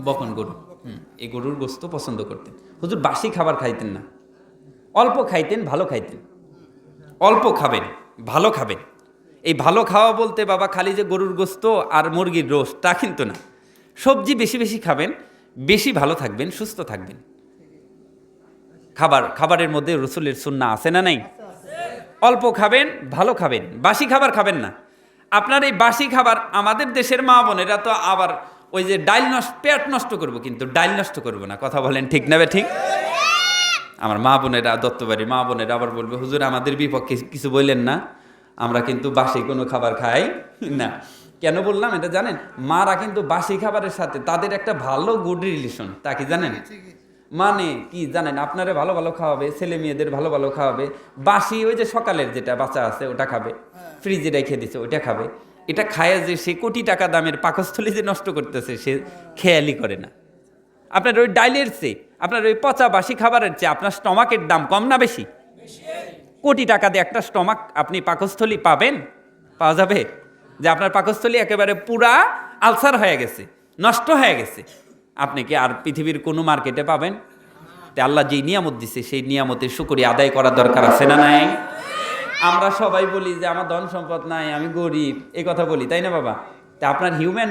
বকন গরু। এই গরুর গোস্ত পছন্দ করতেন। হুজুর বাসি খাবার খাইতেন না, অল্প খাইতেন, ভালো খাইতেন। অল্প খাবেন, ভালো খাবেন। এই ভালো খাওয়া বলতে বাবা খালি যে গরুর গোস্ত আর মুরগির রোস্ট তা কিন্তু না। সবজি বেশি বেশি খাবেন, বেশি ভালো থাকবেন, সুস্থ থাকবেন। খাবারের মধ্যে রসুলের সুন্নাহ আছে না নাই? অল্প খাবেন, ভালো খাবেন, বাসি খাবার খাবেন না। আপনার এই বাসি খাবার, আমাদের দেশের মা বোনেরা তো আবার ওই যে ডাইল নষ্ট, পেট নষ্ট করবো, কিন্তু ডাইল নষ্ট করবো না। কথা বলেন ঠিক না ঠিক? আমার মা বোনেরা, দত্তবাড়ির মা বোনেরা আবার বলবে, হুজুর আমাদের বিপক্ষে কিছু বললেন না, আমরা কিন্তু বাসি কোনো খাবার খাই না। কেন বললাম এটা জানেন? মারা কিন্তু বাসি খাবারের সাথে তাদের একটা ভালো গুড রিলেশন, তা কি জানেন? মানে কি জানেন, আপনারা ভালো ভালো খাওয়াবে, ছেলে মেয়েদের ভালো ভালো খাওয়াবে, বাসি ওই যে সকালের যেটা বাঁচা আছে ওটা খাবে, ফ্রিজে রেখে দিচ্ছে ওইটা খাবে। এটা খায় যে সে কোটি টাকা দামের পাকস্থলী যে নষ্ট করতেছে সে খেয়ালই করে না। আপনার ওই ডাইলের চেয়ে, আপনার ওই পচা বাসি খাবারের চেয়ে আপনার স্টমাকের দাম কম না বেশি? কোটি টাকা দিয়ে একটা স্টমাক আপনি পাকস্থলী পাবেন? পাওয়া যাবে? যে আপনার পাকস্থলী একেবারে পুরা আলসার হয়ে গেছে, নষ্ট হয়ে গেছে, আপনি কি আর পৃথিবীর কোনো মার্কেটে পাবেন? তে আল্লাহ যেই নিয়ামত দিছে সেই নিয়ামতের শুকরিয়া আদায় করার দরকার আছে না নাই? আমরা সবাই বলি যে আমার ধন সম্পদ নাই, আমি গরিব, এই কথা বলি, তাই না বাবা? তা আপনার হিউম্যান